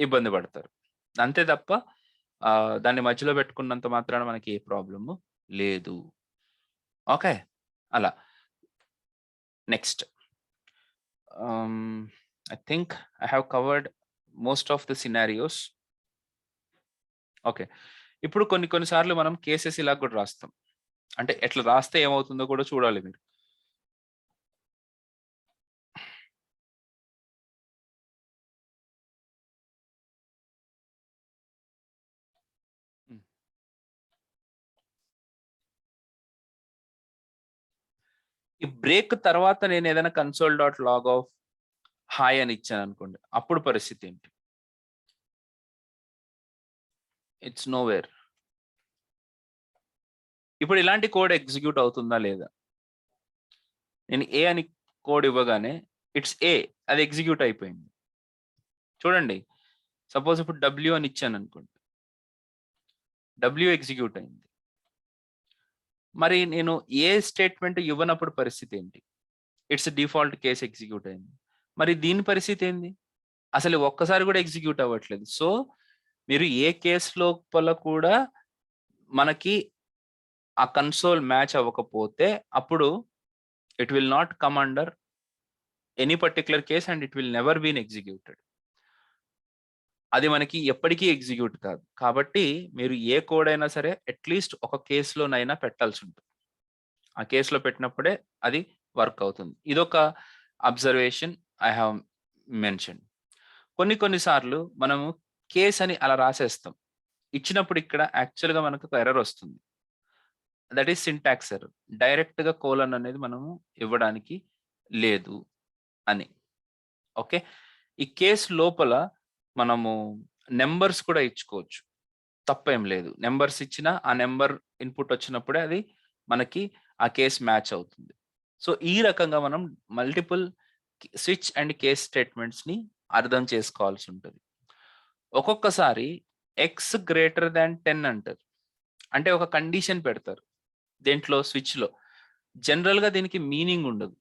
ఇబ్బంది పడతారు, అంతే తప్ప దాన్ని మధ్యలో పెట్టుకున్నంత మాత్రాన మనకి ఏ ప్రాబ్లము లేదు. ఓకే, అలా. Next, I think I have covered most of the scenarios. Okay, ఇప్పుడు కొన్నిసార్లు మనం కేసెస్ ఇలా కూడా రాస్తాం, అంటే ఎట్లా రాస్తే ఏమవుతుందో కూడా చూడాలి మీరు. ఈ బ్రేక్ తర్వాత నేను ఏదైనా console.log హాయ్ అని ఇచ్చాను అనుకోండి, అప్పుడు పరిస్థితి ఏంటి? It's nowhere. ఇప్పుడు ఇలాంటి కోడ్ ఎగ్జిక్యూట్ అవుతుందా లేదా? నేను ఏ అని కోడ్ ఇవ్వగానే ఇట్స్ ఏ, అది ఎగ్జిక్యూట్ అయిపోయింది. చూడండి, సపోజ్ ఇప్పుడు డబ్ల్యూ అని ఇచ్చాను అనుకోండి, డబ్ల్యూ ఎగ్జిక్యూట్ అయింది. మరి నేను ఏ స్టేట్మెంట్ ఇవ్వనప్పుడు పరిస్థితి ఏంటి? ఇట్స్ డిఫాల్ట్ కేస్ ఎగ్జిక్యూట్ అయింది. మరి దీని పరిస్థితి ఏంది? అసలు ఒక్కసారి కూడా ఎగ్జిక్యూట్ అవ్వట్లేదు. సో మీరు ఏ కేస్ లోపల కూడా మనకి ఆ కన్సోల్ మ్యాచ్ అవ్వకపోతే అప్పుడు it will not come under any particular case and it will never been executed. అది మనకి ఎప్పటికీ ఎగ్జిక్యూట్ కాదు. కాబట్టి మీరు ఏ కోడ్ అయినా సరే అట్లీస్ట్ ఒక కేసులోనైనా పెట్టాల్సి ఉంటుంది. ఆ కేసులో పెట్టినప్పుడే అది వర్క్ అవుతుంది. ఇదొక అబ్జర్వేషన్ ఐ హావ్ మెన్షన్. కొన్ని సార్లు మనము కేస్ అని అలా రాసేస్తాం. ఇచ్చినప్పుడు ఇక్కడ యాక్చువల్‌గా మనకు ఒక ఎర్రర్ వస్తుంది. That is syntax error. డైరెక్ట్‌గా కోలన్ అనేది మనము ఇవ్వడానికి లేదు అని. ఓకే. ఈ కేస్ లోపల మనము నంబర్స్ కూడా ఇచ్చుకోవచ్చు. తప్పేం లేదు. నంబర్స్ ఇచ్చినా ఆ నంబర్ ఇన్‌పుట్ వచ్చినప్పుడే అది మనకి ఆ కేస్ మ్యాచ్ అవుతుంది. సో ఈ రకంగా మనం మల్టిపుల్ స్విచ్ అండ్ కేస్ స్టేట్మెంట్స్‌ని అర్థం చేసుకోవాల్సి ఉంటది. ఒక్కొక్కసారి ఎక్స్ గ్రేటర్ థాన్ 10 అంటారు. అంటే ఒక కండిషన్ పెడతారు. దేంట్లో స్విచ్‌లో. జనరల్‌గా దీనికి మీనింగ్ ఉండదు.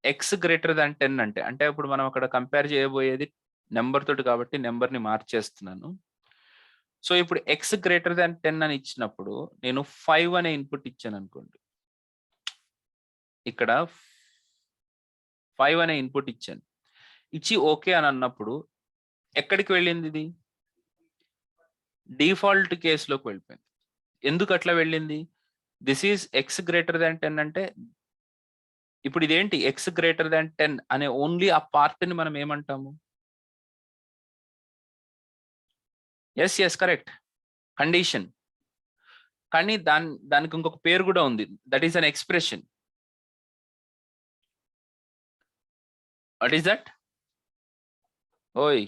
ఎక్స్ గ్రేటర్ థాన్ 10 అంటే ఇప్పుడు మనం అక్కడ కంపేర్ చేయబోయేది నంబర్ తోటి కాబట్టి నంబర్‌ని మార్చేస్తున్నాను. సో ఇప్పుడు ఎక్స్ గ్రేటర్ థాన్ 10 అని ఇచ్చినప్పుడు నేను 5 అనే ఇన్పుట్ ఇచ్చాననుకోండి. ఇక్కడ 5 అనే ఇన్పుట్ ఇచ్చాను. ఇచ్చి ఓకే అని అన్నప్పుడు ఎక్కడికి వెళ్ళింది ఇది? డిఫాల్ట్ కేస్‌లోకి వెళ్ళిపోయింది. ఎందుకు అట్లా వెళ్ళింది? This is X greater than 10 అంటే ఇప్పుడు ఇదేంటి ఎక్స్ గ్రేటర్ థాన్ 10 అనే ఓన్లీ ఆ పార్ట్‌ని మనం ఏమంటాము? Yes correct. కండిషన్. కానీ దానికి ఇంకొక పేరు కూడా ఉంది. That is an expression. What is that? ఓయ్!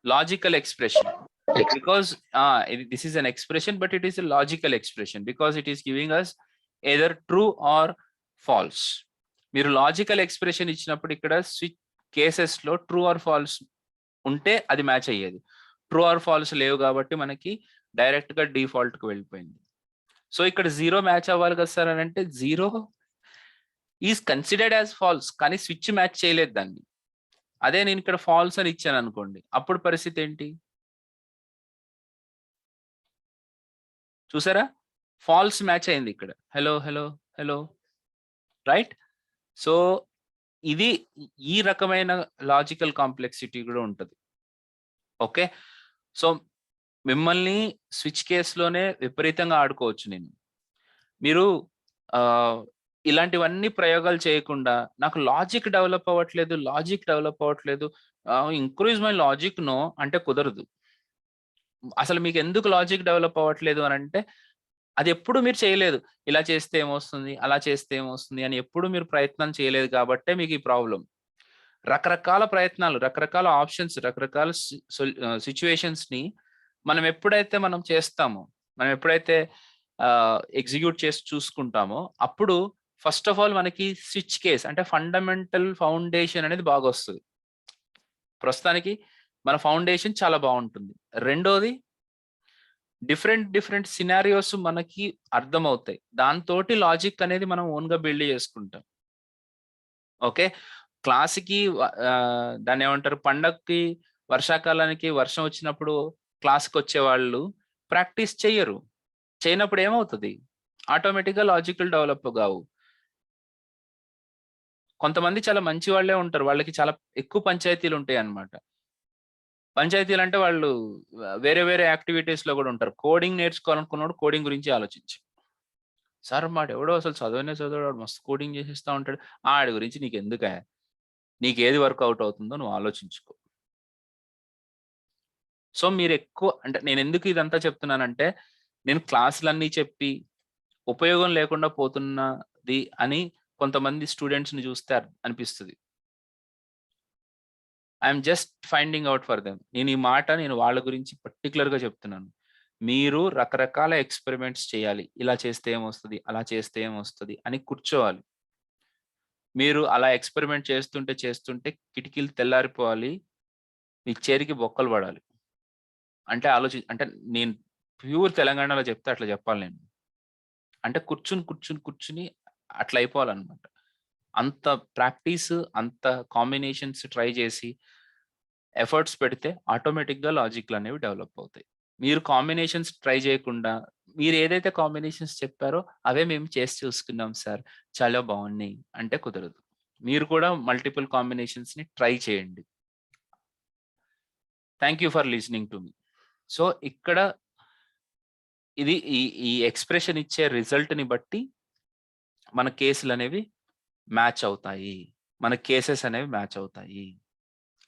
Logical expression. Because this is an expression, but it is a logical expression because it is giving us either true or false. మీరు logical expression ఇచ్చినప్పుడు ఇక్కడ switch కేసెస్‌లో true or falls ఉంటే అది match అయ్యేది. True or falls లేవు కాబట్టి మనకి డైరెక్ట్‌గా డిఫాల్ట్‌కి వెళ్ళిపోయింది. సో ఇక్కడ 0 మ్యాచ్ అవ్వాలి కదా సార్ అని అంటే 0 ఈస్ కన్సిడర్డ్ యాస్ ఫాల్స్ కానీ స్విచ్ మ్యాచ్ చేయలేదు దాన్ని. అదే నేను ఇక్కడ ఫాల్స్ అని ఇచ్చాను అనుకోండి. అప్పుడు పరిస్థితి ఏంటి? చూసారా? ఫాల్స్ మ్యాచ్ అయింది ఇక్కడ. Hello right? సో ఇది ఈ రకమైన లాజికల్ కాంప్లెక్సిటీ కూడా ఉంటది. ఓకే. సో మిమ్మల్ని స్విచ్ కేస్‌లోనే విపరీతంగా ఆడుకోవచ్చు నేను. మీరు ఇలాంటివన్నీ ప్రయోగాలు చేయకుండా నాకు లాజిక్ డెవలప్ అవ్వట్లేదు. ఇంక్రీజ్ మై లాజిక్ నో అంటే కుదరదు. అసలు మీకు ఎందుకు లాజిక్ డెవలప్ అవ్వట్లేదు అని అంటే అది ఎప్పుడు మీరు చేయలేదు. ఇలా చేస్తే ఏమొస్తుంది? అలా చేస్తే ఏమొస్తుంది? అని ఎప్పుడు మీరు ప్రయత్నం చేయలేదు కాబట్టే మీకు ఈ ప్రాబ్లమ్. రకరకాల ప్రయత్నాలు, రకరకాల ఆప్షన్స్, రకరకాల సిట్యుయేషన్స్‌ని మనం చేస్తామో, మనం ఎప్పుడైతే ఎగ్జిక్యూట్ చేసి చూసుకుంటామో అప్పుడు ఫస్ట్ ఆఫ్ ఆల్ మనకి స్విచ్ కేస్ అంటే ఫండమెంటల్ ఫౌండేషన్ అనేది బాగొస్తది. ప్రస్తుతానికి మన ఫౌండేషన్ చాలా బావుంటుంది. రెండోది డిఫరెంట్ సినారియోస్ మనకి అర్థమవుతాయి. దాంతోటి లాజిక్ అనేది మనం ఓన్‌గా బిల్డ్ చేసుకుంటాం. ఓకే. క్లాస్‌కి దాన్నేమంటారు పండగకి, వర్షాకాలానికి వర్షం వచ్చినప్పుడు క్లాస్‌కొచ్చేవాళ్ళు ప్రాక్టీస్ చెయ్యరు. చేయనప్పుడు ఏమవుతది? ఆటోమేటిక్‌గా లాజికల్ డెవలప్ గావు. కొంతమంది చాలా మంచి వాళ్ళే ఉంటారు. వాళ్ళకి చాలా ఎక్కువ పంచాయతీలుంటాయన్నమాట. పంచాయతీలంటే వాళ్ళు వేరే యాక్టివిటీస్‌లో గూడా ఉంటారు. కోడింగ్ నేర్చుకోవాలనుకున్నోడు కోడింగ్ గురించి ఆలోచించు. సార్ వాడెవడో అసలు చదవనే చదవడు. వాడు మస్తు కోడింగ్ చేసేస్తా ఉంటాడు. ఆడి గురించి నీకెందుకే? నీకేది వర్కౌట్ అవుతుందో నువ్వు ఆలోచించుకో. సో మీరెక్కువ అంటే నేనెందుకు ఇదంతా చెప్తున్నానంటే, నేను క్లాసులన్నీ చెప్పి ఉపయోగం లేకుండా పోతున్నది అని కొంతమంది స్టూడెంట్స్‌ని చూస్తే అనిపిస్తది. I'm just finding out for them. నేను ఈ మాట వాళ్ళ గురించి పర్టిక్యులర్‌గా చెప్తున్నాను. మీరు రకరకాల ఎక్స్‌పెరిమెంట్స్ చేయాలి. ఇలా చేస్తే ఏమొస్తది? అలా చేస్తే ఏమొస్తది? అని కూర్చోవాలి. మీరు అలా ఎక్స్పెరిమెంట్ చేస్తుంటే కిటికీలు తెల్లారిపోవాలి, మీ చేరికి బొక్కలు పడాలి. అంటే అంటే నేను ప్యూర్ తెలంగాణలో చెప్తే అట్లా చెప్పాలి నేను. అంటే కూర్చుని అట్లా అయిపోవాలన్నమాట. అంత ప్రాక్టీస్, అంత కాంబినేషన్స్ ట్రై చేసి ఎఫర్ట్స్ పెడితే ఆటోమేటిక్‌గా లాజిక్‌లనేవి డెవలప్ అవుతాయి. మీరు కాంబినేషన్స్ ట్రై చేయకుండా, మీరు ఏదైతే కాంబినేషన్స్ చెప్పారో అవే మేము చేసి చూసుకున్నాం సార్, చాలా బాగున్నాయి అంటే కుదరదు. మీరు కూడా మల్టిపుల్ కాంబినేషన్స్‌ని ట్రై చేయండి. Thank you for listening to me. So, ఇక్కడ ఇది ఈ ఎక్స్‌ప్రెషన్ ఇచ్చే రిజల్ట్‌ని బట్టి మన కేసులనేవి మ్యాచ్ అవుతాయి. మన కేసెస్ అనేవి మ్యాచ్ అవుతాయి.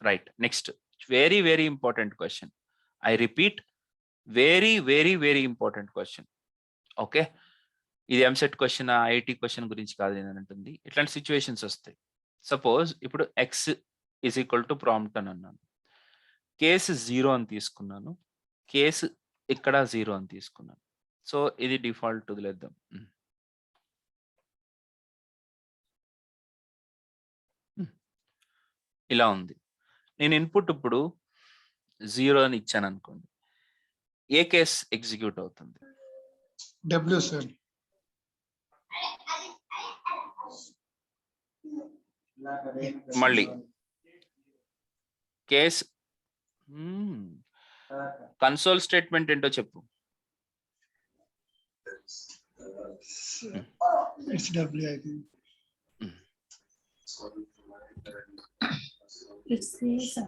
Right. Next very, very important question. I repeat, very, very, very important question. Okay. ఇది ఎంసెట్ క్వెషనా, ఐఐటీ క్వెషన్ గురించి కాదు నేనంటుంది. ఇట్లాంటి సిట్యుయేషన్స్ వస్తాయి. సపోజ్ ఇప్పుడు X is equal to prompt అని అన్నాను. కేసు 0 అని తీసుకున్నాను. కేసు ఇక్కడ 0 అని తీసుకున్నాను. సో, ఇది డిఫాల్ట్ వదిలేద్దాం. ఇలా ఉంది. నేను ఇన్పుట్ ఇప్పుడు 0 అని ఇచ్చాననుకోండి. ఏ కేస్ ఎగ్జిక్యూట్ అవుతుంది? W sir. మళ్ళీ కేస్ కన్సోల్ స్టేట్మెంట్ ఏంటో చెప్పు. It's W I think. It's A, sir.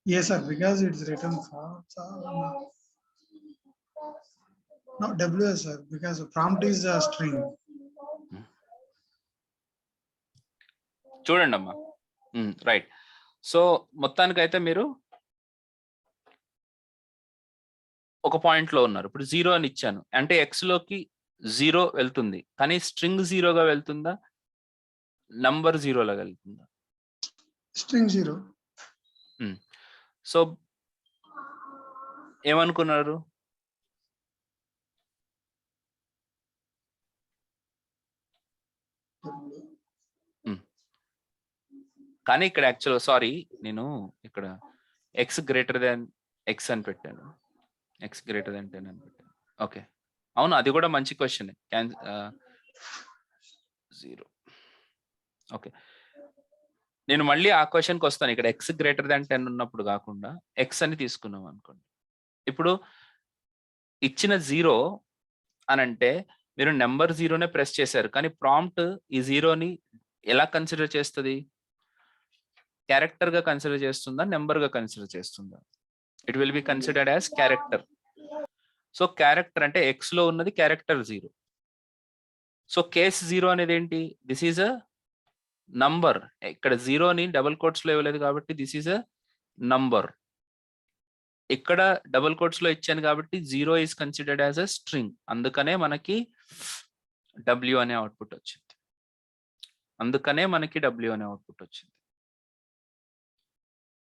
Yes sir, because it's written for no WS sir, because prompt is a string. చూడండి అమ్మా. రైట్. సో, మొత్తానికైతే మీరు ఒక పాయింట్లో ఉన్నారు. ఇప్పుడు 0 అని ఇచ్చాను. అంటే ఎక్స్‌లోకి 0 వెళ్తుంది. కానీ స్ట్రింగ్ 0గా వెళ్తుందా? నంబర్ 0 లాగా వెళ్తుందా? String 0. సో, ఏమనుకున్నారు? కానీ ఇక్కడ యాక్చువల్‌గా సారీ, నేను ఇక్కడ ఎక్స్ గ్రేటర్ దాన్ ఎక్స్ అని పెట్టాను. ఎక్స్ గ్రేటర్ దాన్ 10 అని పెట్టాను. ఓకే. అవును, అది కూడా మంచి క్వెషనే. 0. ఓకే. నేను మళ్ళీ ఆ క్వెషన్‌కి వస్తాను. ఇక్కడ ఎక్స్ గ్రేటర్ దాన్ 10 ఉన్నప్పుడు కాకుండా ఎక్స్ అని తీసుకున్నాం అనుకోండి. ఇప్పుడు ఇచ్చిన 0 అనంటే మీరు నంబర్ 0నే ప్రెస్ చేశారు. కానీ ప్రాంప్ట్ ఈ 0ని ఎలా కన్సిడర్ చేస్తది? క్యారెక్టర్‌గా కన్సిడర్ చేస్తుందా? నంబర్‌గా కన్సిడర్ చేస్తుందా? It will be considered as character. So, character అంటే ఎక్స్‌లో ఉన్నది క్యారెక్టర్ 0. సో, కేస్ 0 అనేది ఏంటి? This is a number. ఇక్కడ 0ని డబుల్ కోట్స్‌లో ఇవ్వలేదు కాబట్టి దిస్ ఈజ్ ఎ నంబర్. ఇక్కడ డబుల్ కోట్స్‌లో ఇచ్చాను కాబట్టి 0 is considered as a string. అందుకనే మనకి W అనే అవుట్‌పుట్ వచ్చింది.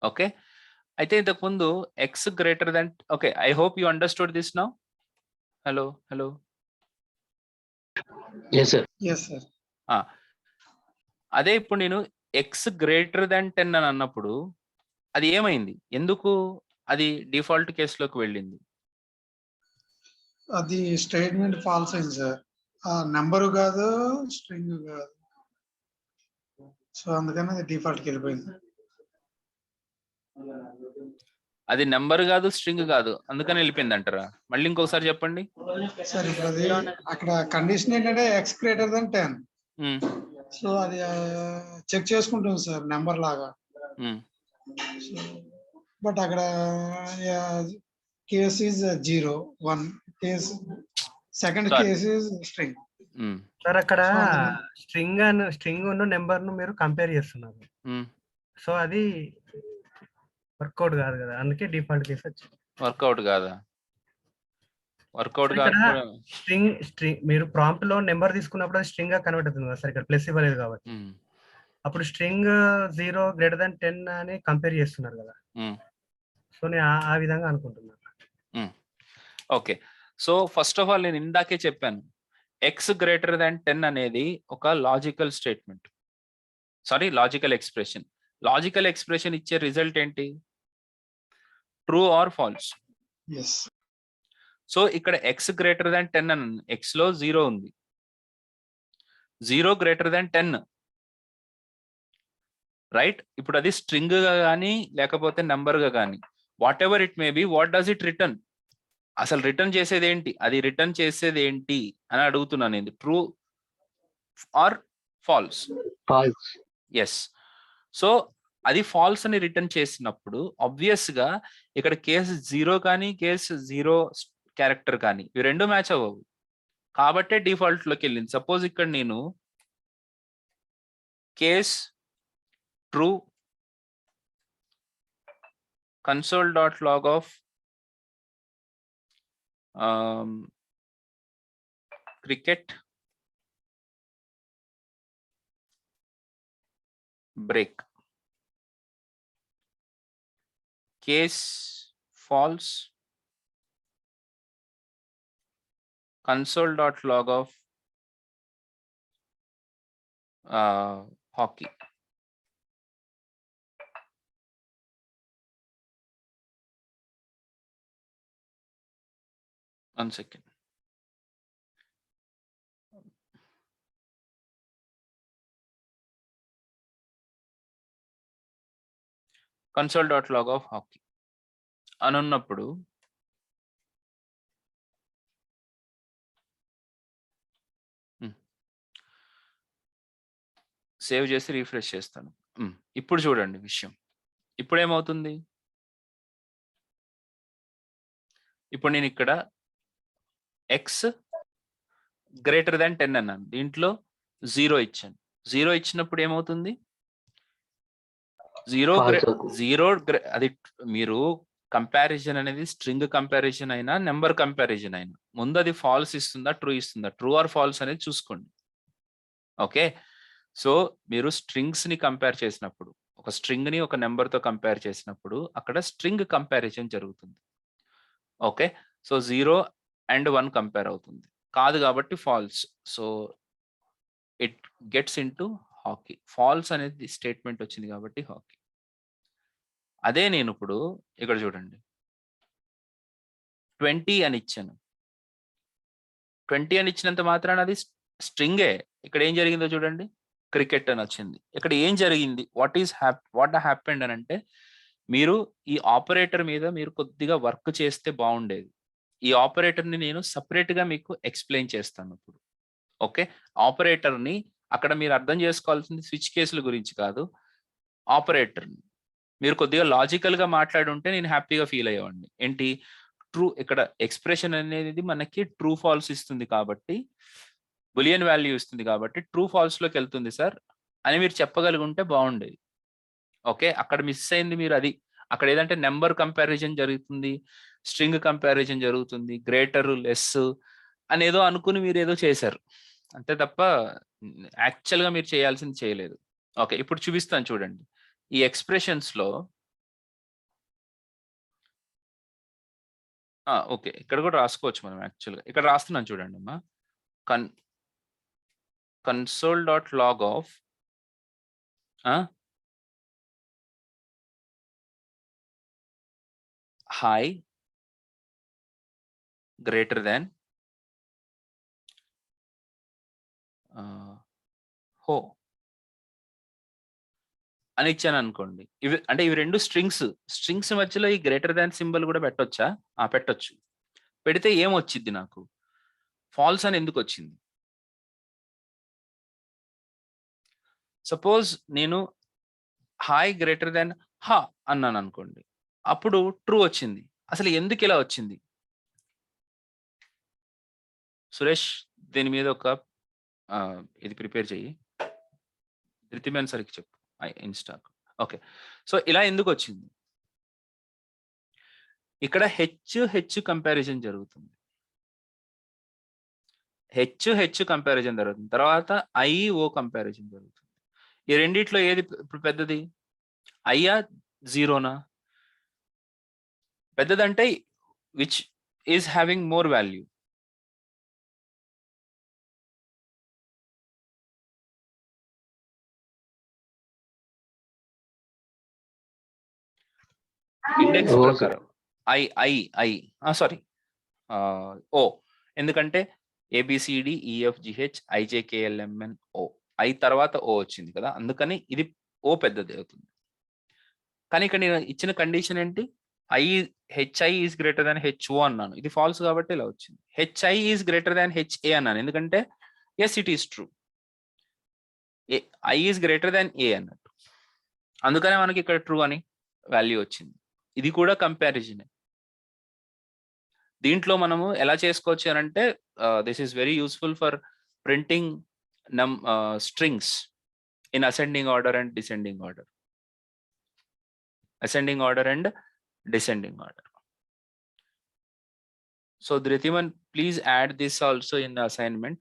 ఓకే. అయితే ఇంతకు ముందు X greater than okay. I hope you understood this now. Hello. Yes, sir. Yes sir. అదే ఇప్పుడు నేను ఎక్స్ గ్రేటర్ దాన్ 10 అని అన్నప్పుడు అది ఏమైంది? ఎందుకు అది డిఫాల్ట్ కేసులోకి వెళ్ళింది? అది స్టేట్మెంట్ ఫాల్స్ అయింది సార్. ఆ నెంబరు కాదు, స్ట్రింగ్ కాదు. సో అందుకని అది డిఫాల్ట్కి వెళ్ళిపోయింది. అది నెంబర్ కాదు, స్ట్రింగ్ కాదు, అందుకని వెళ్ళిపోయింది అంటారా? మళ్ళీ ఇంకొకసారి చెప్పండి. సార్ ఇప్పుడు అది అక్కడ కండిషన్ ఏంటంటే ఎక్స్ గ్రేటర్ దాన్ 10. సో అది చెక్ చేసుకుంటుంది సార్ నెంబర్ లాగా. బట్ అక్కడ case is 0, 1 case, second case is string. Sir అక్కడ స్ట్రింగ్ ఉన్న నెంబర్ ను మీరు కంపేర్ చేస్తున్నారు. సో అది వర్కౌట్ కాదు కదా, అందుకే డిఫాల్ట్ కేసు వచ్చింది. వర్కౌట్ కాదా? వర్కౌట్ స్ట్రింగ్ మీరు ప్రాంప్ట్ లో నెంబర్ తీసుకున్నప్పుడు అది స్ట్రింగ్ గా కన్వర్ట్ అవుతుంది కదా సార్, ఇక్కడ ప్లస్ ఇవ్వలేదు కాబట్టి. అప్పుడు స్ట్రింగ్ 0 గ్రేటర్ దాన్ 10 అని కంపేర్ చేస్తున్నారు కదా. సో నేను ఆ విధంగా అనుకుంటున్నాను. Okay. So first of all నేను ఇందాకే చెప్పాను. ఎక్స్ గ్రేటర్ దాన్ 10 అనేది ఒక logical statement. Sorry, logical expression. Logical expression ఇచ్చే రిజల్ట్ ఏంటి? True or false. Yes. So ఇక్కడ ఎక్స్ గ్రేటర్ దాన్ 10 అని ఎక్స్ లో 0 ఉంది. 0 గ్రేటర్ దాన్ 10. రైట్? ఇప్పుడు అది స్ట్రింగ్ గా గానీ లేకపోతే నంబర్ గా గానీ whatever it may be, what does it return? అసలు రిటర్న్ చేసేది ఏంటి? అది రిటర్న్ చేసేది ఏంటి అని అడుగుతున్నాను నేను. True or false? False. Yes. So అది ఫాల్స్ అని రిటర్న్ చేసినప్పుడు ఆబ్వియస్ గా ఇక్కడ కేస్ 0 కానీ కేస్ 0 క్యారెక్టర్ కానీ ఇవి రెండు మ్యాచ్ అవ్వవు. కాబట్టే డిఫాల్ట్ లోకి వెళ్ళింది. సపోజ్ ఇక్కడ నేను case true console.log of cricket break, case false console.log of hockey. One second. console.log of hockey అనున్నప్పుడు సేవ్ చేసి రీఫ్రెష్ చేస్తాను. ఇప్పుడు చూడండి విషయం. ఇప్పుడు ఏమవుతుంది? ఇప్పుడు నేను ఇక్కడ ఎక్స్ గ్రేటర్ దాన్ 10 అన్నాను. దీంట్లో 0 ఇచ్చాను. 0 ఇచ్చినప్పుడు ఏమవుతుంది? 0 అది మీరు కంపారిజన్ అనేది స్ట్రింగ్ కంపారిజన్ అయినా నెంబర్ కంపారిజన్ అయినా ముందు అది ఫాల్స్ ఇస్తుందా ట్రూ ఇస్తుందా? ట్రూ ఆర్ ఫాల్స్ అనేది చూసుకోండి. ఓకే. సో మీరు స్ట్రింగ్స్ ని కంపేర్ చేసినప్పుడు, ఒక స్ట్రింగ్ ని ఒక నెంబర్ తో కంపేర్ చేసినప్పుడు అక్కడ స్ట్రింగ్ కంపారిజన్ జరుగుతుంది. ఓకే. సో 0 అండ్ 1 కంపేర్ అవుతుంది. కాదు కాబట్టి false. So it gets into hockey. False అనేది స్టేట్మెంట్ వచ్చింది కాబట్టి హాకీ. అదే నేను ఇప్పుడు ఇక్కడ చూడండి 20 అని ఇచ్చాను. 20 అని ఇచ్చినంత మాత్రాన అది స్ట్రింగే. ఇక్కడ ఏం జరిగిందో చూడండి, క్రికెట్ అని వచ్చింది. ఇక్కడ ఏం జరిగింది? వాట్ హ్యాపెండ్ అని అంటే, మీరు ఈ ఆపరేటర్ మీద మీరు కొద్దిగా వర్క్ చేస్తే బాగుండేది. ఈ ఆపరేటర్ని నేను సపరేట్గా మీకు ఎక్స్ప్లెయిన్ చేస్తాను ఇప్పుడు. ఓకే. ఆపరేటర్ని అక్కడ మీరు అర్థం చేసుకోవాల్సింది స్విచ్ కేసుల గురించి కాదు, ఆపరేటర్ని మీరు కొద్దిగా లాజికల్గా మాట్లాడుంటే నేను హ్యాపీగా ఫీల్ అయ్యేవాడిని. ఏంటి? ట్రూ, ఇక్కడ ఎక్స్ప్రెషన్ అనేది మనకి ట్రూ ఫాల్స్ ఇస్తుంది కాబట్టి, బులియన్ వాల్యూ ఇస్తుంది కాబట్టి ట్రూ ఫాల్స్ లోకి వెళ్తుంది సార్ అని మీరు చెప్పగలిగుంటే బాగుండేది. ఓకే. అక్కడ మిస్ అయింది మీరు. అది అక్కడ ఏదంటే నెంబర్ కంపారిజన్ జరుగుతుంది, స్ట్రింగ్ కంపారిజన్ జరుగుతుంది, గ్రేటర్ లెస్ అనేదో అనుకుని మీరు ఏదో చేశారు అంతే తప్ప యాక్చువల్గా మీరు చేయాల్సింది చేయలేదు. ఓకే. ఇప్పుడు చూపిస్తాను చూడండి. ఈ ఎక్స్ప్రెషన్స్ లో ఓకే ఇక్కడ కూడా రాసుకోవచ్చు మనం. యాక్చువల్గా ఇక్కడ రాస్తున్నాను చూడండి అమ్మా. console.log of high greater than ho అని ఇచ్చాను అనుకోండి. ఇవి రెండు స్ట్రింగ్స్ మధ్యలో ఈ గ్రేటర్ దాన్ సింబల్ కూడా పెట్టొచ్చా? పెట్టొచ్చు. పెడితే ఏమొచ్చింది? నాకు ఫాల్స్ అని ఎందుకు వచ్చింది? సపోజ్ నేను హాయ్ గ్రేటర్ దాన్ హా అన్నాను అనుకోండి, అప్పుడు ట్రూ వచ్చింది. అసలు ఎందుకు ఇలా వచ్చింది? సురేష్ దీని మీద ఒక ఇది ప్రిపేర్ చెయ్యి. ధృతిమేన్ సరికి చెప్పు ఇన్స్టాక్. ఓకే. సో ఇలా ఎందుకు వచ్చింది? ఇక్కడ హెచ్ కంపారిజన్ జరుగుతుంది. హెచ్ కంపారిజన్ జరుగుతుంది. తర్వాత ఐఓ కంపారిజన్ జరుగుతుంది. ఈ రెండిట్లో ఏది ఇప్పుడు పెద్దది? ఐయా జీరోనా? పెద్దదంటే which is having more value. Index ప్రకారం I సారీ ఓ, ఎందుకంటే ABCDEFGH IJKLMNO ఐ తర్వాత ఓ వచ్చింది కదా, అందుకని ఇది ఓ పెద్దది అవుతుంది. కానీ ఇక్కడ నేను ఇచ్చిన కండిషన్ ఏంటి, HI is greater than HO అన్నాను, ఇది ఫాల్స్ కాబట్టి ఇలా వచ్చింది. HI is greater than HA అన్నాను, ఎందుకంటే yes it is true, I is greater than A అన్నట్టు, అందుకనే మనకి ఇక్కడ ట్రూ అని వాల్యూ వచ్చింది. ఇది కూడా కంపారిజన్. దీంట్లో మనము ఎలా చేసుకోవచ్చు అని అంటే, this is very useful for printing strings in ascending order and descending order. Ascending order and descending order. So Dhritiman, please add this also in the assignment.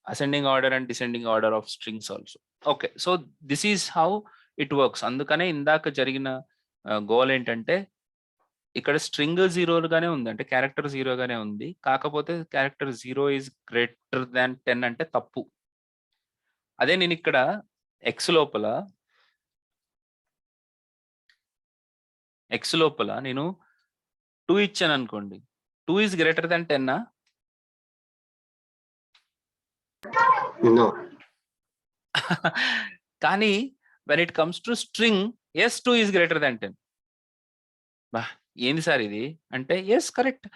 Ascending order and descending order of strings also. Okay, so this is how it works. అందుకనే ఇందాక జరిగిన goal ఏంటంటే, ఇక్కడ string 0 గానే ఉంది, అంటే character 0 గానే ఉంది, కాకపోతే క్యారెక్టర్ 0 ఈజ్ గ్రేటర్ దాన్ 10 అంటే తప్పు. అదే నేను ఇక్కడ X లోపల నేను 2 ఇచ్చాను అనుకోండి, 2 ఈజ్ గ్రేటర్ దాన్ 10. కానీ when it comes to string, yes 2 is greater than 10. బా ఏంది సార్ ఇది అంటే, ఎస్ కరెక్ట్.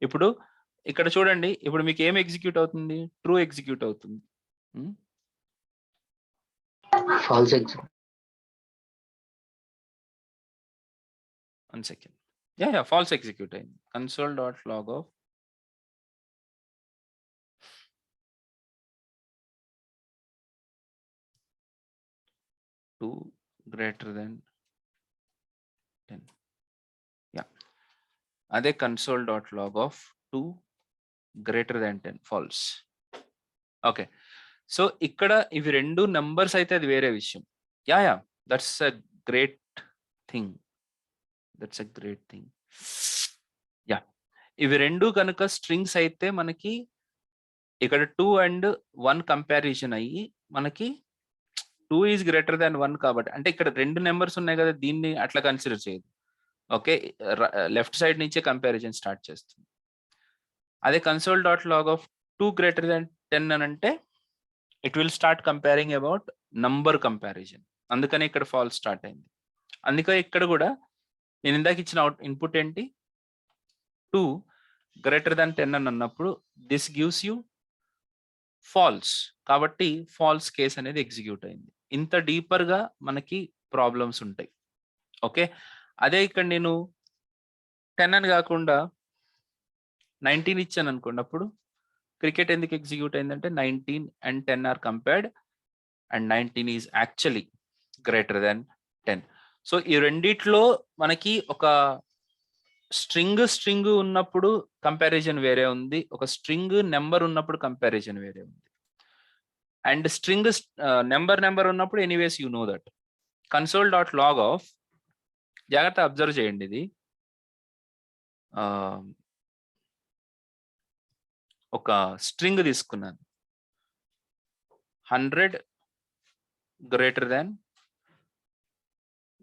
ఇప్పుడు ఇక్కడ చూడండి, ఇప్పుడు మీకు ఏం ఎగ్జిక్యూట్ అవుతుంది, ట్రూ ఎగ్జిక్యూట్ అవుతుంది. False execute. One second. Yeah, false execute అయింది. console.log of two greater than 10. Yeah. అదే console.log of 2 greater than 10 false. Okay. So ఇక్కడ ఇవి రెండు నంబర్స్ అయితే అది వేరే విషయం. Yeah that's a great thing, yeah. ఇవి రెండు కనుక స్ట్రింగ్స్ అయితే మనకి ఇక్కడ 2 and 1 కంపారిజన్ అయ్యి మనకి 2 ఈజ్ గ్రేటర్ దాన్ 1 కాబట్టి, అంటే ఇక్కడ రెండు నెంబర్స్ ఉన్నాయి కదా, దీన్ని అట్లా కన్సిడర్ చేయదు. ఓకే, లెఫ్ట్ సైడ్ నుంచే కంపారిజన్ స్టార్ట్ చేస్తుంది. అదే console.log of 2 greater than 10 అని అంటే it will start comparing about number comparison, అందుకని ఇక్కడ ఫాల్స్ స్టార్ట్ అయింది. అందుకే ఇక్కడ కూడా నేను ఇందాక ఇచ్చిన ఇన్పుట్ ఏంటి, 2 greater than 10 అని అన్నప్పుడు దిస్ గివ్స్ యూ ఫాల్స్, కాబట్టి ఫాల్స్ కేస్ అనేది ఎగ్జిక్యూట్ అయింది. ఇంత డీపర్ గా మనకి ప్రాబ్లమ్స్ ఉంటాయి. ఓకే, అదే ఇక్కడ నేను 10 అని కాకుండా 19 ఇచ్చాను అనుకోండి, అప్పుడు క్రికెట్ ఎందుకు ఎగ్జిక్యూట్ అయిందంటే 19 and 10 are compared and 19 is actually greater than 10. So ఈ రెండిట్లో మనకి ఒక స్ట్రింగ్ ఉన్నప్పుడు కంపారిజన్ వేరే ఉంది, ఒక స్ట్రింగ్ నెంబర్ ఉన్నప్పుడు కంపారిజన్ వేరే ఉంది, అండ్ స్ట్రింగ్ నెంబర్ ఉన్నప్పుడు anyways you know that. console.log of, జాగ్రత్త అబ్జర్వ్ చేయండి, ఇది ఒక స్ట్రింగ్ తీసుకున్నాను, 100 greater than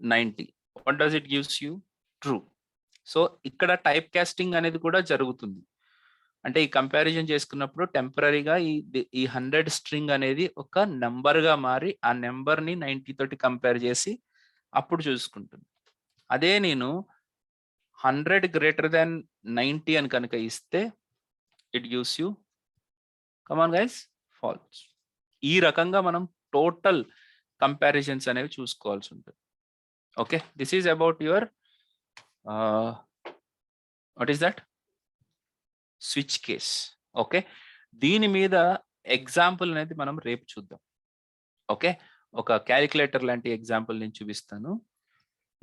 90. What does it gives you? True. So ఇక్కడ టైప్ కాస్టింగ్ అనేది కూడా జరుగుతుంది, అంటే ఈ కంపారిజన్ చేసుకున్నప్పుడు టెంపరీగా ఈ 100 స్ట్రింగ్ అనేది ఒక నెంబర్ గా మారి ఆ నెంబర్ ని 90 తోటి కంపేర్ చేసి అప్పుడు చూసుకుంటుంది. అదే నేను 100 greater than 90 అని కనుక ఇస్తే it gives you, come on guys, false. ఈ రకంగా మనం టోటల్ కంపారిజన్స్ అనేవి చూసుకోవాల్సి ఉంటుంది. Okay, this is about your what is that switch case. Okay, దీని మీద ఎగ్జాంపుల్ అనేది మనం రేపు చూద్దాం. ఓకే, ఒక క్యాలిక్యులేటర్ లాంటి ఎగ్జాంపుల్ నేను చూపిస్తాను.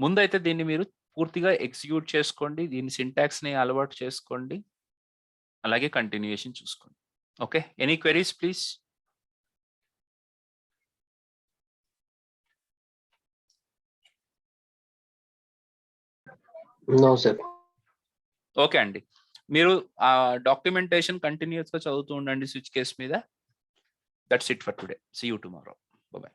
ముందైతే దీన్ని మీరు పూర్తిగా ఎగ్జిక్యూట్ చేసుకోండి, దీని సింటాక్స్ ని అలవాటు చేసుకోండి, అలాగే కంటిన్యూయేషన్ చూసుకోండి. Okay, any queries please? No sir. Okay అండి. మీరు ఆ డాక్యుమెంటేషన్ కంటిన్యూస్ గా చదువుతూ ఉండండి స్విచ్ కేస్ మీద. That's it for today. See you tomorrow. By.